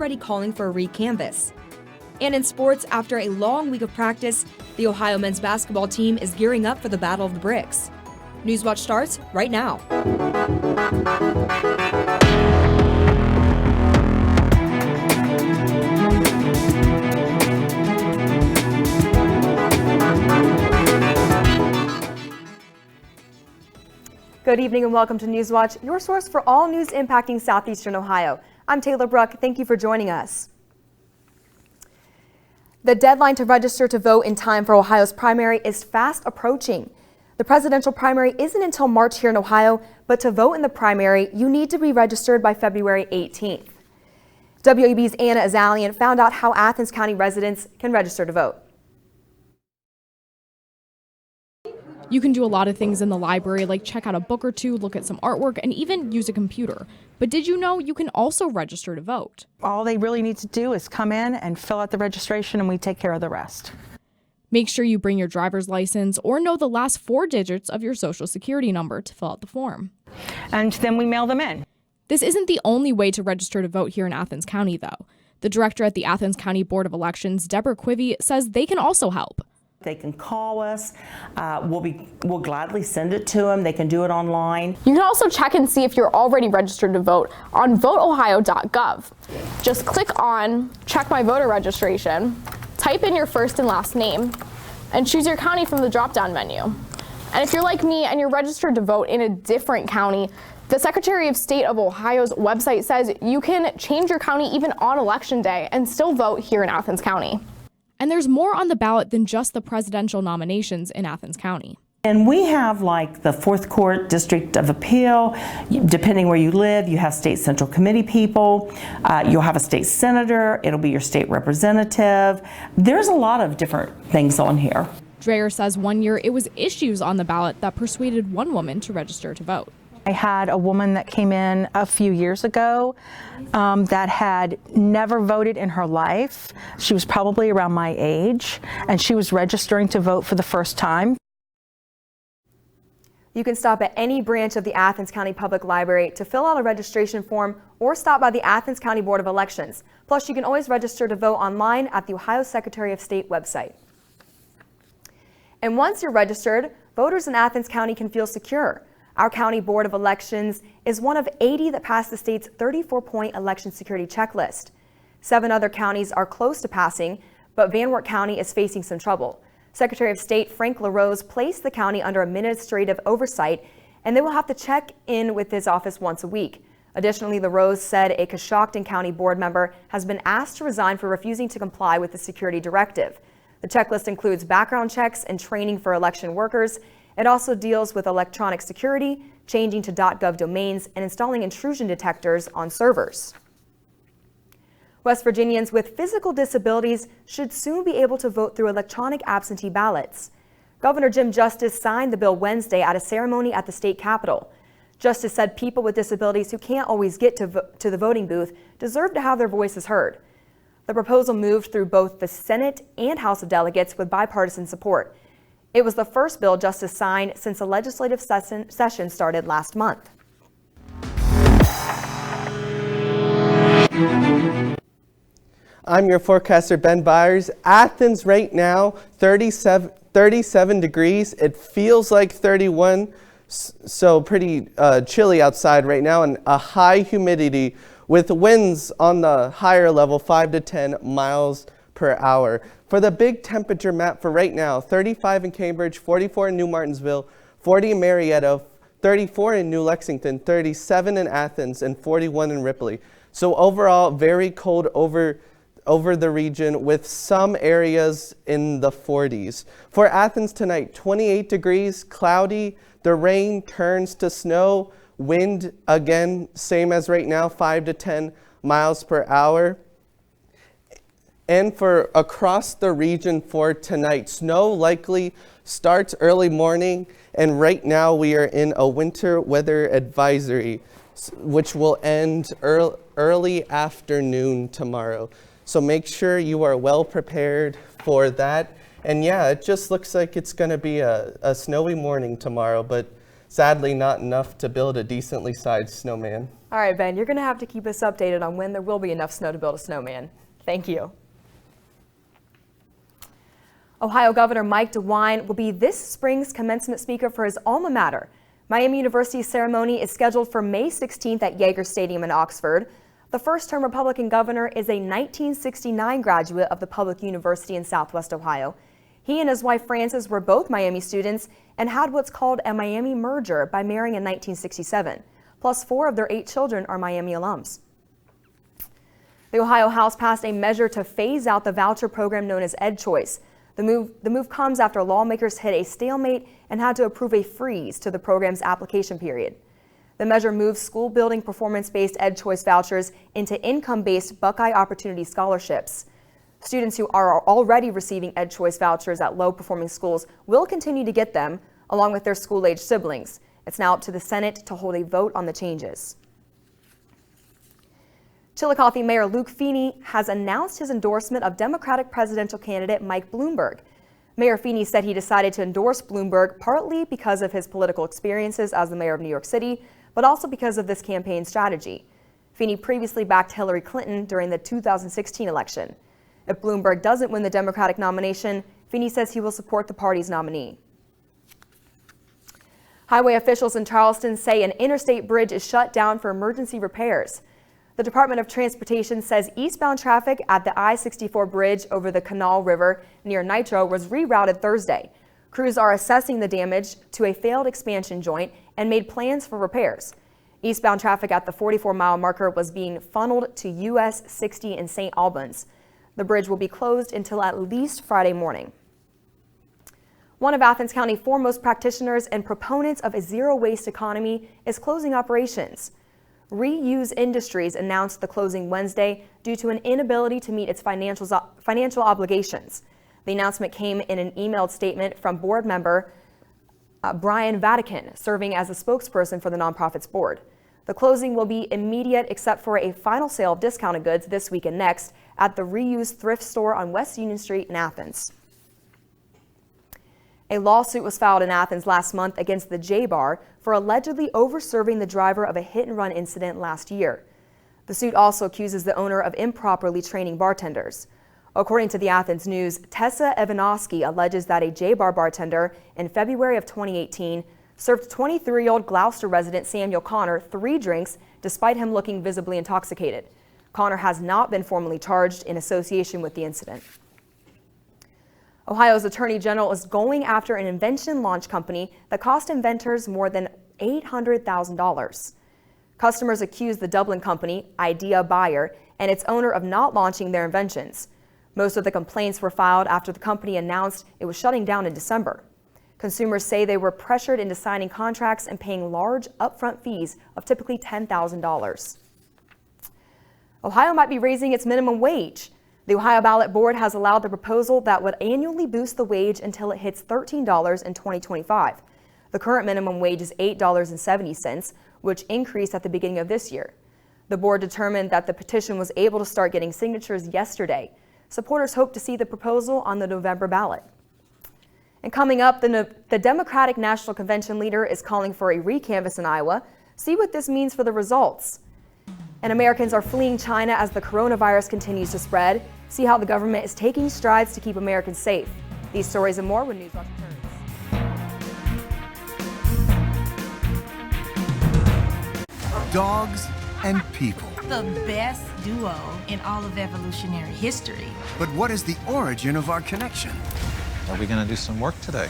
already calling for a re-canvas. And in sports, after a long week of practice, the Ohio men's basketball team is gearing up for the Battle of the Bricks. Newswatch starts right now. Good evening and welcome to Newswatch, your source for all news impacting Southeastern Ohio. I'm Taylor Bruck. Thank you for joining us. The deadline to register to vote in time for Ohio's primary is fast approaching. The presidential primary isn't until March here in Ohio, but to vote in the primary, you need to be registered by February 18th. WOUB's Anna Azalian found out how Athens County residents can register to vote. You can do a lot of things in the library, like check out a book or two, look at some artwork, and even use a computer. But did you know you can also register to vote? All they really need to do is come in and fill out the registration, and we take care of the rest. Make sure you bring your driver's license or know the last 4 digits of your social security number to fill out the form. And then we mail them in. This isn't the only way to register to vote here in Athens County, though. The director at the Athens County Board of Elections, Deborah Quivy, says they can also help. They can call us. We'll gladly send it to them. They can do it online. You can also check and see if you're already registered to vote on voteohio.gov. Just click on Check My Voter Registration, type in your first and last name, and choose your county from the drop-down menu. And if you're like me and you're registered to vote in a different county, the Secretary of State of Ohio's website says you can change your county even on Election Day and still vote here in Athens County. And there's more on the ballot than just the presidential nominations in Athens County. And we have like the 4th Court District of Appeal. Depending where you live, you have state central committee people. You'll have a state senator. It'll be your state representative. There's a lot of different things on here. Dreyer says one year it was issues on the ballot that persuaded one woman to register to vote. I had a woman that came in a few years ago that had never voted in her life. She was probably around my age, and she was registering to vote for the first time. You can stop at any branch of the Athens County Public Library to fill out a registration form or stop by the Athens County Board of Elections. Plus, you can always register to vote online at the Ohio Secretary of State website. And once you're registered, voters in Athens County can feel secure. Our County Board of Elections is one of 80 that passed the state's 34-point election security checklist. 7 other counties are close to passing, but Van Wert County is facing some trouble. Secretary of State Frank LaRose placed the county under administrative oversight, and they will have to check in with his office once a week. Additionally, LaRose said a Coshocton County board member has been asked to resign for refusing to comply with the security directive. The checklist includes background checks and training for election workers. It also deals with electronic security, changing to .gov domains, and installing intrusion detectors on servers. West Virginians with physical disabilities should soon be able to vote through electronic absentee ballots. Governor Jim Justice signed the bill Wednesday at a ceremony at the state capitol. Justice said people with disabilities who can't always get to the voting booth deserve to have their voices heard. The proposal moved through both the Senate and House of Delegates with bipartisan support. It was the first bill Justice signed since the legislative session started last month. I'm your forecaster, Ben Byers. Athens right now, 37 degrees. It feels like 31, so pretty chilly outside right now, and a high humidity with winds on the higher level, 5 to 10 miles per hour. For the big temperature map for right now, 35 in Cambridge, 44 in New Martinsville, 40 in Marietta, 34 in New Lexington, 37 in Athens, and 41 in Ripley. So overall, very cold over the region with some areas in the 40s. For Athens tonight, 28 degrees, cloudy, the rain turns to snow, wind again, same as right now, 5 to 10 miles per hour. And for across the region for tonight, snow likely starts early morning, and right now we are in a winter weather advisory, which will end early afternoon tomorrow. So make sure you are well prepared for that. And yeah, it just looks like it's going to be a snowy morning tomorrow, but Sadly, not enough to build a decently sized snowman. All right, Ben, you're going to have to keep us updated on when there will be enough snow to build a snowman. Thank you. Ohio Governor Mike DeWine will be this spring's commencement speaker for his alma mater. Miami University's ceremony is scheduled for May 16th at Yeager Stadium in Oxford. The first-term Republican governor is a 1969 graduate of the public university in Southwest Ohio. He and his wife Frances were both Miami students and had what's called a Miami merger by marrying in 1967. Plus 4 of their 8 children are Miami alums. The Ohio House passed a measure to phase out the voucher program known as EdChoice. The move comes after lawmakers hit a stalemate and had to approve a freeze to the program's application period. The measure moves school-building performance-based EdChoice vouchers into income-based Buckeye Opportunity Scholarships. Students who are already receiving EdChoice vouchers at low-performing schools will continue to get them, along with their school-age siblings. It's now up to the Senate to hold a vote on the changes. Chillicothe Mayor Luke Feeney has announced his endorsement of Democratic presidential candidate Mike Bloomberg. Mayor Feeney said he decided to endorse Bloomberg partly because of his political experiences as the mayor of New York City, but also because of this campaign strategy. Feeney previously backed Hillary Clinton during the 2016 election. If Bloomberg doesn't win the Democratic nomination, Feeney says he will support the party's nominee. Highway officials in Charleston say an interstate bridge is shut down for emergency repairs. The Department of Transportation says eastbound traffic at the I-64 bridge over the Canal River near Nitro was rerouted Thursday. Crews are assessing the damage to a failed expansion joint and made plans for repairs. Eastbound traffic at the 44-mile marker was being funneled to US 60 in St. Albans. The bridge will be closed until at least Friday morning. One of Athens County's foremost practitioners and proponents of a zero-waste economy is closing operations. Reuse Industries announced the closing Wednesday due to an inability to meet its financial obligations. The announcement came in an emailed statement from board member Brian Vatican, serving as a spokesperson for the nonprofit's board. The closing will be immediate except for a final sale of discounted goods this week and next at the Reuse thrift store on West Union Street in Athens. A lawsuit was filed in Athens last month against the J-Bar for allegedly over-serving the driver of a hit-and-run incident last year. The suit also accuses the owner of improperly training bartenders. According to the Athens News, Tessa Evanovsky alleges that a J-Bar bartender in February of 2018 served 23-year-old Gloucester resident Samuel Connor 3 drinks despite him looking visibly intoxicated. Connor has not been formally charged in association with the incident. Ohio's Attorney General is going after an invention launch company that cost inventors more than $800,000. Customers accuse the Dublin company, Idea Buyer, and its owner of not launching their inventions. Most of the complaints were filed after the company announced it was shutting down in December. Consumers say they were pressured into signing contracts and paying large upfront fees of typically $10,000. Ohio might be raising its minimum wage. The Ohio Ballot Board has allowed the proposal that would annually boost the wage until it hits $13 in 2025. The current minimum wage is $8.70, which increased at the beginning of this year. The board determined that the petition was able to start getting signatures yesterday. Supporters hope to see the proposal on the November ballot. And coming up, the Democratic National Convention leader is calling for a recanvass in Iowa. See what this means for the results. And Americans are fleeing China as the coronavirus continues to spread. See how the government is taking strides to keep Americans safe. These stories and more when Newswatch returns. Dogs and people. The best duo in all of evolutionary history. But what is the origin of our connection? Are we going to do some work today?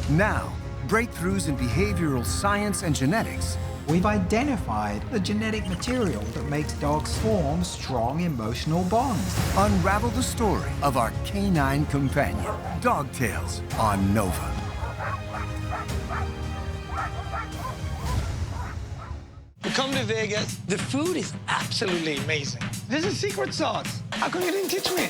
Now, breakthroughs in behavioral science and genetics. We've identified the genetic material that makes dogs form strong emotional bonds. Unravel the story of our canine companion. Dog Tales on Nova. You come to Vegas, the food is absolutely amazing. There's a secret sauce. How come you didn't teach me?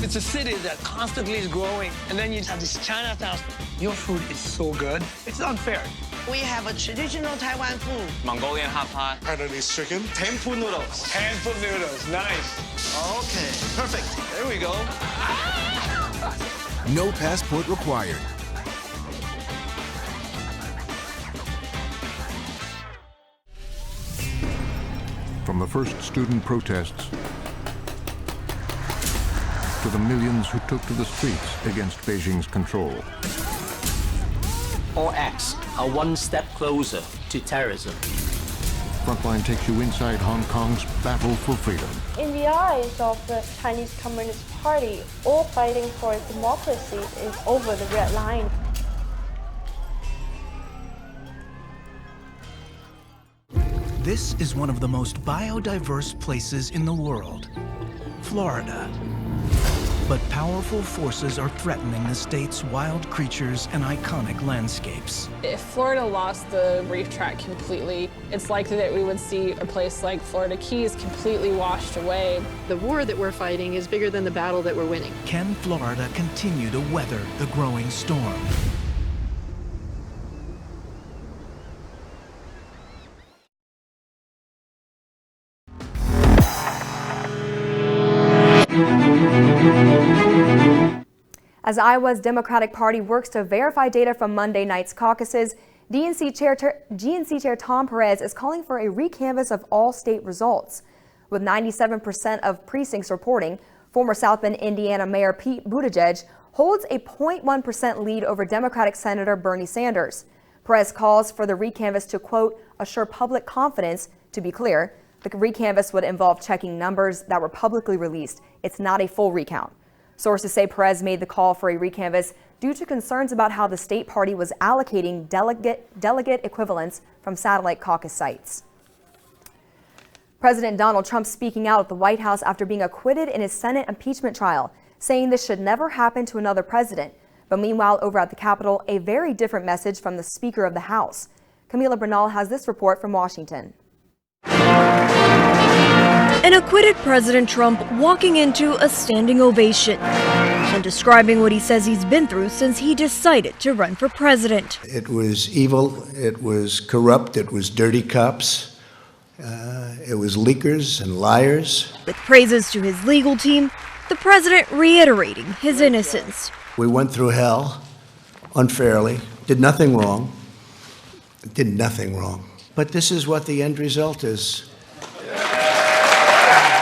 It's a city that constantly is growing, and then you have this Chinatown. Your food is so good, it's unfair. We have a traditional Taiwan food. Mongolian hot pot. Hainanese chicken. Tempu noodles. Tempu noodles, nice. Okay, perfect. There we go. No passport required. From the first student protests to the millions who took to the streets against Beijing's control. All acts are one step closer to terrorism. Frontline takes you inside Hong Kong's battle for freedom. In the eyes of the Chinese Communist Party, all fighting for democracy is over the red line. This is one of the most biodiverse places in the world, Florida. But powerful forces are threatening the state's wild creatures and iconic landscapes. If Florida lost the reef tract completely, it's likely that we would see a place like Florida Keys completely washed away. The war that we're fighting is bigger than the battle that we're winning. Can Florida continue to weather the growing storm? As Iowa's Democratic Party works to verify data from Monday night's caucuses, GNC Chair Tom Perez is calling for a recanvass of all state results. With 97% of precincts reporting, former South Bend, Indiana Mayor Pete Buttigieg holds a 0.1% lead over Democratic Senator Bernie Sanders. Perez calls for the recanvass to, quote, assure public confidence. To be clear, the recanvass would involve checking numbers that were publicly released. It's not a full recount. Sources say Perez made the call for a recanvass due to concerns about how the state party was allocating delegate equivalents from satellite caucus sites. President Donald Trump speaking out at the White House after being acquitted in his Senate impeachment trial, saying this should never happen to another president. But meanwhile, over at the Capitol, a very different message from the Speaker of the House. Camila Bernal has this report from Washington. An acquitted President Trump walking into a standing ovation and describing what he says he's been through since he decided to run for president. It was evil, it was corrupt, it was dirty cops, it was leakers and liars. With praises to his legal team, the president reiterating his innocence. We went through hell unfairly, did nothing wrong, But this is what the end result is.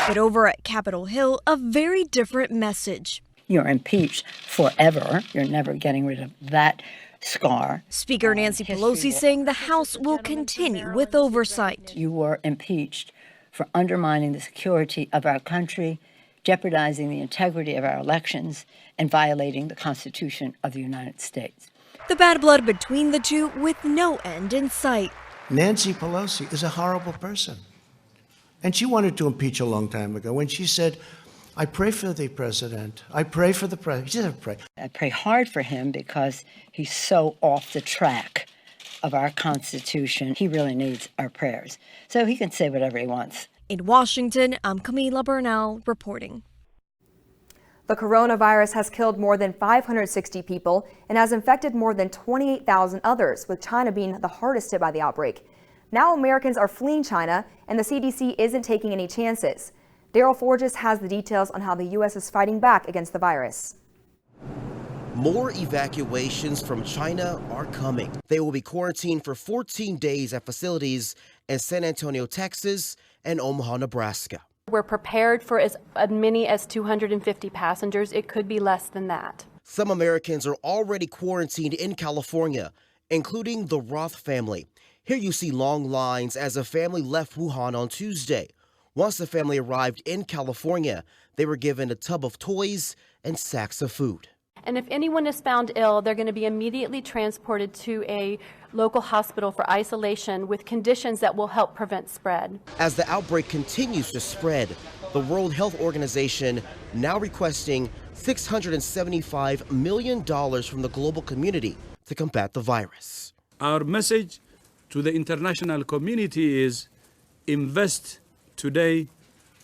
But over at Capitol Hill, a very different message. You're impeached forever. You're never getting rid of that scar. Speaker Nancy Pelosi saying the House will continue with oversight. You were impeached for undermining the security of our country, jeopardizing the integrity of our elections, and violating the Constitution of the United States. The bad blood between the two with no end in sight. Nancy Pelosi is a horrible person. And she wanted to impeach a long time ago when she said, I pray for the president. I pray for the president. She doesn't pray. I pray hard for him because he's so off the track of our Constitution. He really needs our prayers. So he can say whatever he wants. In Washington, I'm Camila Bernal reporting. The coronavirus has killed more than 560 people and has infected more than 28,000 others, with China being the hardest hit by the outbreak. Now Americans are fleeing China, and the CDC isn't taking any chances. Daryl Forges has the details on how the U.S. is fighting back against the virus. More evacuations from China are coming. They will be quarantined for 14 days at facilities in San Antonio, Texas, and Omaha, Nebraska. We're prepared for as many as 250 passengers. It could be less than that. Some Americans are already quarantined in California, including the Roth family. Here you see long lines as a family left Wuhan on Tuesday. Once the family arrived in California, they were given a tub of toys and sacks of food. And if anyone is found ill, they're going to be immediately transported to a local hospital for isolation with conditions that will help prevent spread. As the outbreak continues to spread, the World Health Organization now requesting $675 million from the global community to combat the virus. Our message to the international community is invest today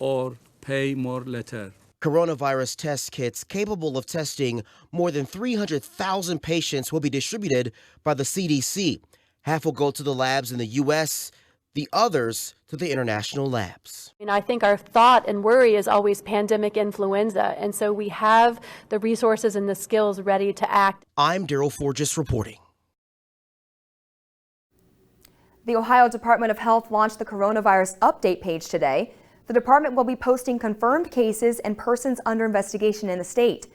or pay more later. Coronavirus test kits capable of testing more than 300,000 patients will be distributed by the CDC. Half will go to the labs in the U.S., the others to the international labs. And I think our thought and worry is always pandemic influenza, and so we have the resources and the skills ready to act. I'm Daryl Forges reporting. The Ohio Department of Health launched the coronavirus update page today. The department will be posting confirmed cases and persons under investigation in the state.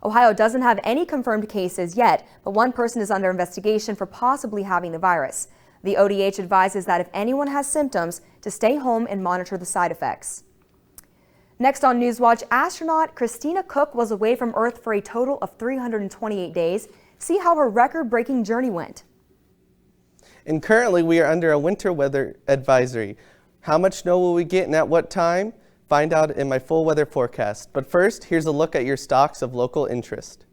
Ohio doesn't have any confirmed cases yet, but one person is under investigation for possibly having the virus. The ODH advises that if anyone has symptoms, to stay home and monitor the side effects. Next on Newswatch, astronaut Christina Koch was away from Earth for a total of 328 days. See how her record-breaking journey went. And currently we are under a winter weather advisory. How much snow will we get and at what time? Find out in my full weather forecast. But first, here's a look at your stocks of local interest.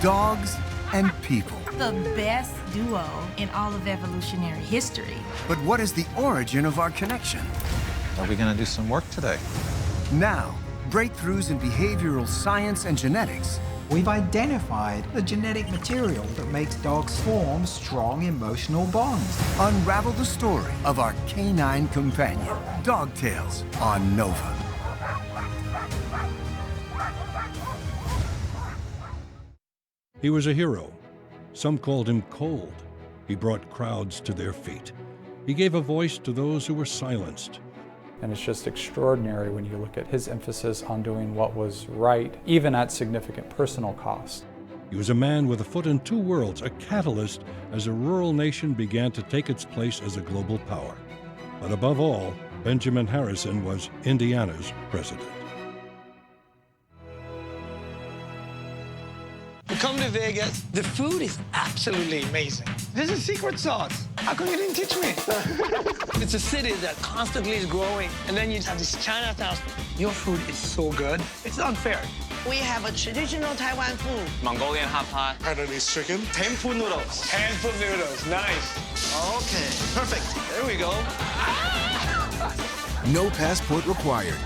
Dogs and people. The best duo in all of evolutionary history. But what is the origin of our connection? Are we going to do some work today? Now, breakthroughs in behavioral science and genetics. We've identified the genetic material that makes dogs form strong emotional bonds. Unravel the story of our canine companion. Dog Tales on Nova. He was a hero. Some called him cold. He brought crowds to their feet. He gave a voice to those who were silenced. And it's just extraordinary when you look at his emphasis on doing what was right, even at significant personal cost. He was a man with a foot in two worlds, a catalyst as a rural nation began to take its place as a global power. But above all, Benjamin Harrison was Indiana's president. You come to Vegas, the food is absolutely amazing. This is secret sauce. How come you didn't teach me? It's a city that constantly is growing, and then you have this Chinatown. Your food is so good, it's unfair. We have a traditional Taiwan food. Mongolian hot pot. Hainanese chicken. Tempura noodles. Tempura noodles, nice. Okay, perfect. There we go. No passport required.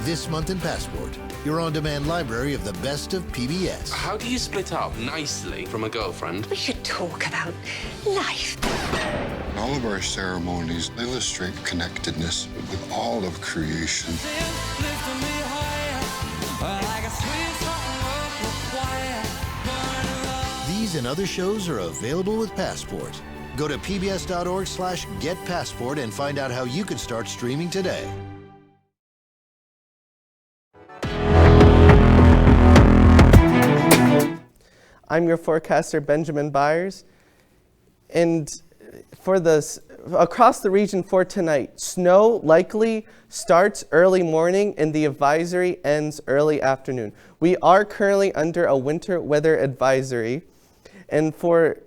This month in Passport, your on-demand library of the best of PBS. How do you split up nicely from a girlfriend? We should talk about life. All of our ceremonies illustrate connectedness with all of creation. These and other shows are available with Passport. Go to pbs.org/getpassport and find out how you can start streaming today. I'm your forecaster, Benjamin Byers, and across the region for tonight, snow likely starts early morning and the advisory ends early afternoon. We are currently under a winter weather advisory, and for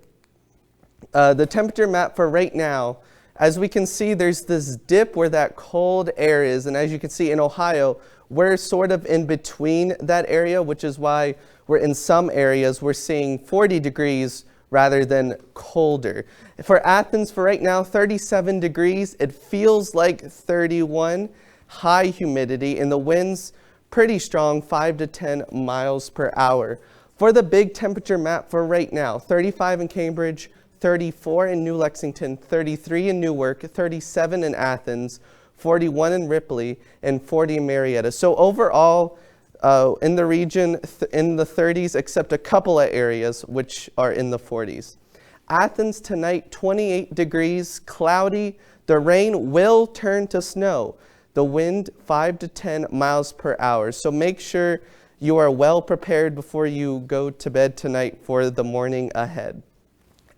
the temperature map for right now, as we can see, there's this dip where that cold air is, and as you can see in Ohio, we're sort of in between that area, which is why we're in some areas we're seeing 40 degrees rather than colder. For Athens, for right now, 37 degrees. It feels like 31, high humidity, and the winds pretty strong, 5 to 10 miles per hour. For the big temperature map for right now, 35 in Cambridge, 34 in New Lexington, 33 in Newark, 37 in Athens, 41 in Ripley, and 40 in Marietta. So overall, in the region, in the 30s, except a couple of areas which are in the 40s. Athens tonight, 28 degrees, cloudy. The rain will turn to snow. The wind, 5 to 10 miles per hour. So make sure you are well prepared before you go to bed tonight for the morning ahead.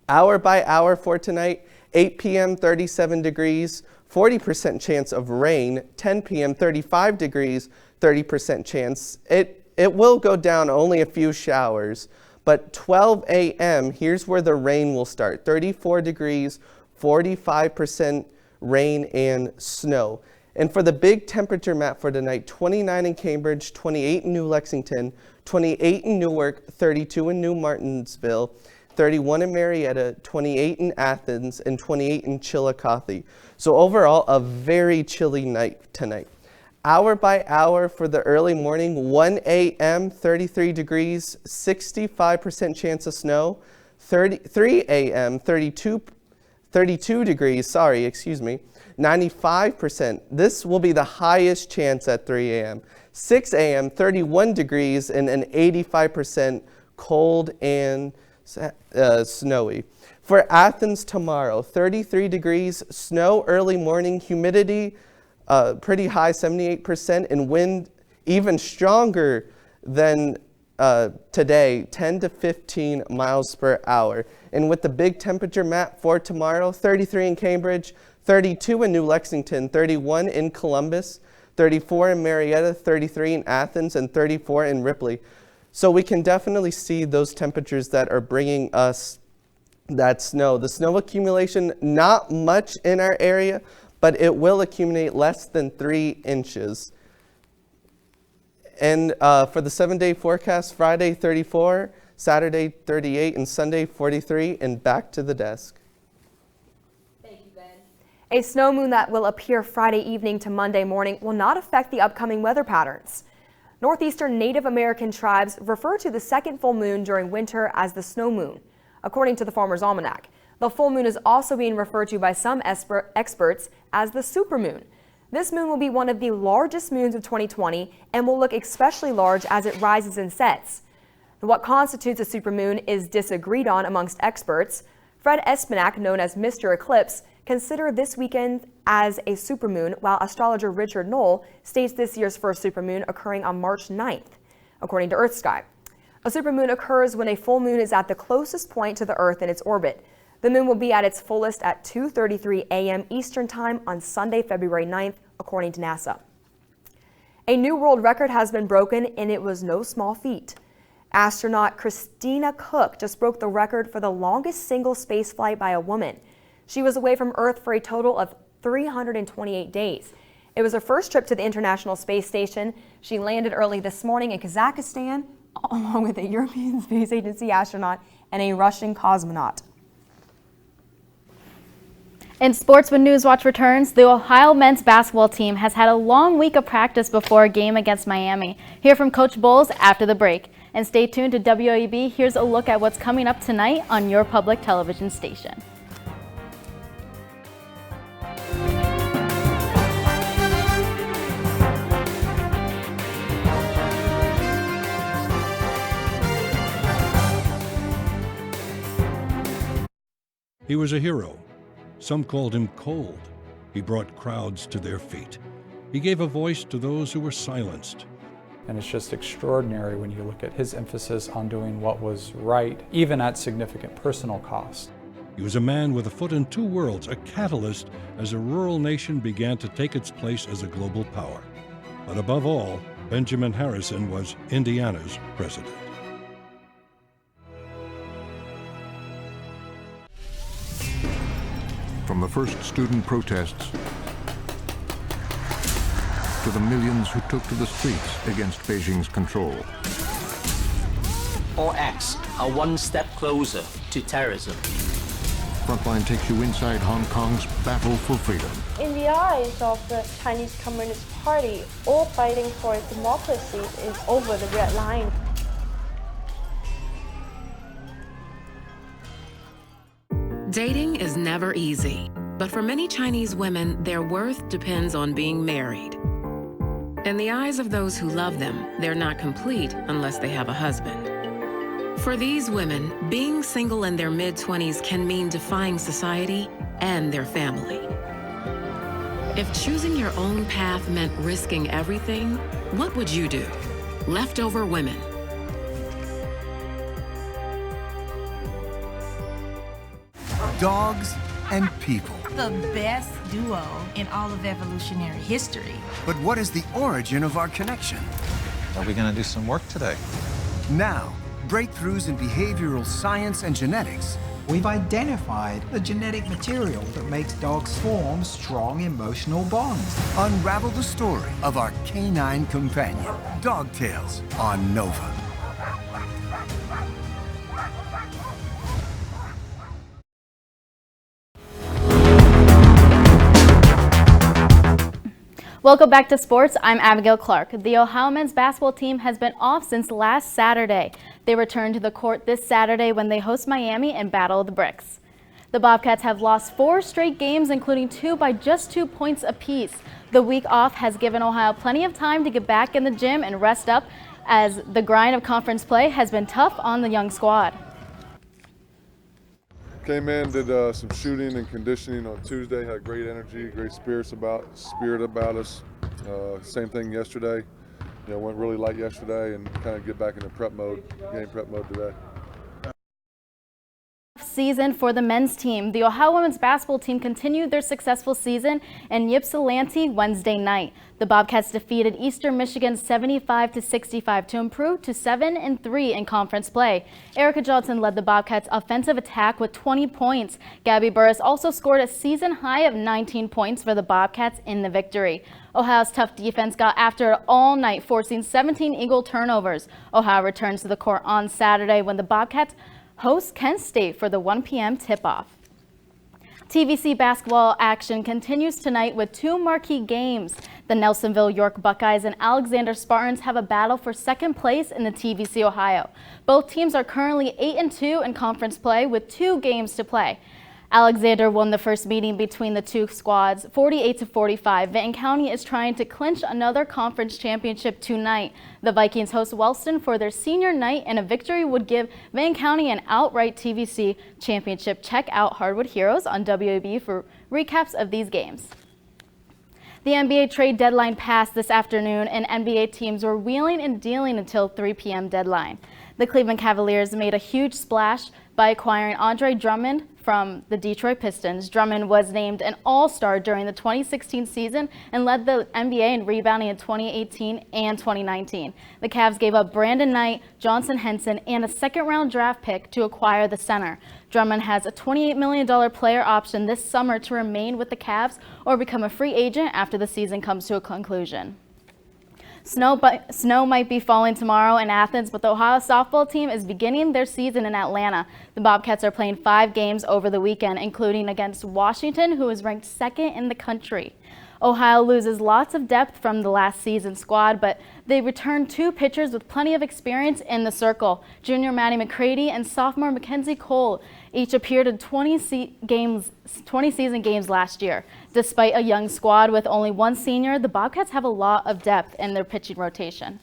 Hour by hour for tonight, 8 p.m., 37 degrees, 40% chance of rain. 10 p.m., 35 degrees, 30% chance. It will go down, only a few showers, but 12 a.m., here's where the rain will start. 34 degrees, 45% rain and snow. And for the big temperature map for tonight, 29 in Cambridge, 28 in New Lexington, 28 in Newark, 32 in New Martinsville, 31 in Marietta, 28 in Athens, and 28 in Chillicothe. So overall, a very chilly night tonight. Hour by hour for the early morning, 1 a.m., 33 degrees, 65% chance of snow. 3 a.m., 32 degrees, 95%. This will be the highest chance at 3 a.m. 6 a.m., 31 degrees, and an 85% cold and snowy. For Athens tomorrow, 33 degrees, snow early morning, humidity pretty high, 78%, and wind even stronger than today, 10 to 15 miles per hour. And with the big temperature map for tomorrow, 33 in Cambridge, 32 in New Lexington, 31 in Columbus, 34 in Marietta, 33 in Athens, and 34 in Ripley. So we can definitely see those temperatures that are bringing us that snow. The snow accumulation, not much in our area, but it will accumulate less than 3 inches. And for the 7-day forecast, Friday 34, Saturday 38, and Sunday 43, and back to the desk. Thank you, Ben. A snow moon that will appear Friday evening to Monday morning will not affect the upcoming weather patterns. Northeastern Native American tribes refer to the second full moon during winter as the snow moon. According to the Farmer's Almanac, the full moon is also being referred to by some experts as the supermoon. This moon will be one of the largest moons of 2020 and will look especially large as it rises and sets. What constitutes a supermoon is disagreed on amongst experts. Fred Espinac, known as Mr. Eclipse, considered this weekend as a supermoon, while astrologer Richard Knoll states this year's first supermoon occurring on March 9th, according to EarthSky. A supermoon occurs when a full moon is at the closest point to the Earth in its orbit. The moon will be at its fullest at 2:33 a.m. Eastern Time on Sunday, February 9th, according to NASA. A new world record has been broken, and it was no small feat. Astronaut Christina Cook just broke the record for the longest single space flight by a woman. She was away from Earth for a total of 328 days. It was her first trip to the International Space Station. She landed early this morning in Kazakhstan, along with a European Space Agency astronaut and a Russian cosmonaut. In sports, when Newswatch returns, the Ohio men's basketball team has had a long week of practice before a game against Miami. Hear from Coach Bowles after the break. And stay tuned to WOUB. Here's a look at what's coming up tonight on your public television station. He was a hero. Some called him cold. He brought crowds to their feet. He gave a voice to those who were silenced. And it's just extraordinary when you look at his emphasis on doing what was right, even at significant personal cost. He was a man with a foot in two worlds, a catalyst as a rural nation began to take its place as a global power. But above all, Benjamin Harrison was Indiana's president. From the first student protests to the millions who took to the streets against Beijing's control. All acts are one step closer to terrorism. Frontline takes you inside Hong Kong's battle for freedom. In the eyes of the Chinese Communist Party, all fighting for democracy is over the red line. Dating is never easy, but for many Chinese women, their worth depends on being married. In the eyes of those who love them, they're not complete unless they have a husband. For these women, being single in their mid-20s can mean defying society and their family. If choosing your own path meant risking everything, what would you do? Leftover Women. Dogs and people. The best duo in all of evolutionary history. But what is the origin of our connection? Are we going to do some work today? Now, breakthroughs in behavioral science and genetics. We've identified the genetic material that makes dogs form strong emotional bonds. Unravel the story of our canine companion. Dog Tales on Nova. Welcome back to sports. I'm Abigail Clark. The Ohio men's basketball team has been off since last Saturday. They return to the court this Saturday when they host Miami and battle the bricks. The Bobcats have lost 4 straight games, including 2 by just 2 points apiece. The week off has given Ohio plenty of time to get back in the gym and rest up, as the grind of conference play has been tough on the young squad. Came in, did some shooting and conditioning on Tuesday, had great energy, great spirit about us. Same thing yesterday. Went really light yesterday and kind of get back into prep mode, game prep mode today. Season for the men's team. The Ohio women's basketball team continued their successful season in Ypsilanti Wednesday night. The Bobcats defeated Eastern Michigan 75-65 to improve to 7-3 in conference play. Erica Johnson led the Bobcats' offensive attack with 20 points. Gabby Burris also scored a season high of 19 points for the Bobcats in the victory. Ohio's tough defense got after it all night, forcing 17 Eagle turnovers. Ohio returns to the court on Saturday when the Bobcats host Kent State for the 1 p.m. tip-off. TVC basketball action continues tonight with 2 marquee games. The Nelsonville York Buckeyes and Alexander Spartans have a battle for second place in the TVC Ohio. Both teams are currently 8-2 in conference play with 2 games to play. Alexander won the first meeting between the 2 squads 48-45. Vinton County is trying to clinch another conference championship tonight. The Vikings host Wellston for their senior night, and a victory would give Vinton County an outright TVC championship. Check out Hardwood Heroes on WOUB for recaps of these games. The NBA trade deadline passed this afternoon, and NBA teams were wheeling and dealing until 3 p.m. deadline. The Cleveland Cavaliers made a huge splash by acquiring Andre Drummond from the Detroit Pistons. Drummond was named an All-Star during the 2016 season and led the NBA in rebounding in 2018 and 2019. The Cavs gave up Brandon Knight, Johnson Henson, and a second-round draft pick to acquire the center. Drummond has a $28 million player option this summer to remain with the Cavs or become a free agent after the season comes to a conclusion. Snow might be falling tomorrow in Athens, but the Ohio softball team is beginning their season in Atlanta. The Bobcats are playing 5 games over the weekend, including against Washington, who is ranked 2nd in the country. Ohio loses lots of depth from the last season's squad, but they return 2 pitchers with plenty of experience in the circle. Junior Maddie McCready and sophomore Mackenzie Cole each appeared in 20 season games last year. Despite a young squad with only 1 senior, the Bobcats have a lot of depth in their pitching rotation.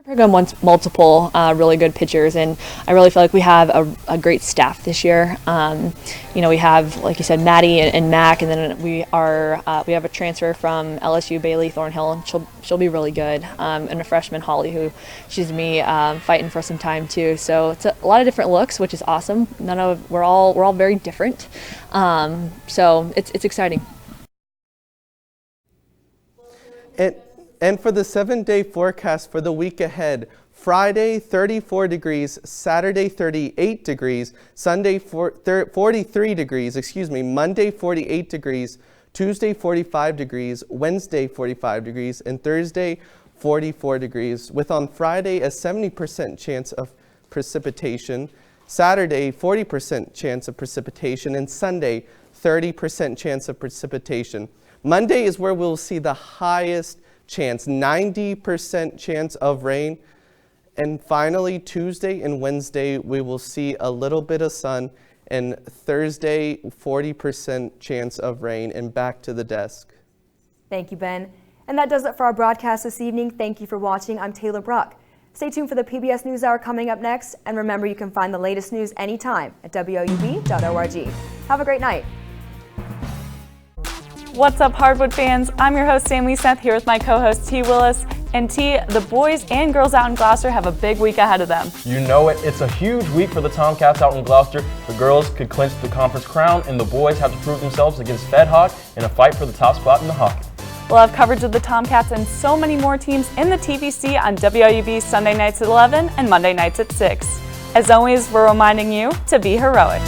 Every program wants multiple really good pitchers, and I really feel like we have a great staff this year. We have, like you said, Maddie and Mac, and then we have a transfer from LSU, Bailey Thornhill, and she'll be really good. And a freshman, Holly, who she's me fighting for some time too. So it's a lot of different looks, which is awesome. We're all very different. So it's exciting. And for the 7-day forecast for the week ahead, Friday 34 degrees, Saturday 38 degrees, Sunday 43 degrees, Monday 48 degrees, Tuesday 45 degrees, Wednesday 45 degrees, and Thursday 44 degrees, with on Friday a 70% chance of precipitation, Saturday 40% chance of precipitation, and Sunday 30% chance of precipitation. Monday is where we'll see the highest chance, 90% chance of rain. And finally, Tuesday and Wednesday, we will see a little bit of sun, and Thursday, 40% chance of rain, and back to the desk. Thank you, Ben. And that does it for our broadcast this evening. Thank you for watching. I'm Taylor Bruck. Stay tuned for the PBS NewsHour coming up next. And remember, you can find the latest news anytime at WOUB.org. Have a great night. What's up, Hardwood fans? I'm your host, Sam Lee-Smith, here with my co-host, T. Willis. And T, the boys and girls out in Gloucester have a big week ahead of them. You know it. It's a huge week for the Tomcats out in Gloucester. The girls could clinch the conference crown, and the boys have to prove themselves against Fed Hawk in a fight for the top spot in the Hawk. We'll have coverage of the Tomcats and so many more teams in the TVC on WOUB Sunday nights at 11 and Monday nights at 6. As always, we're reminding you to be heroic.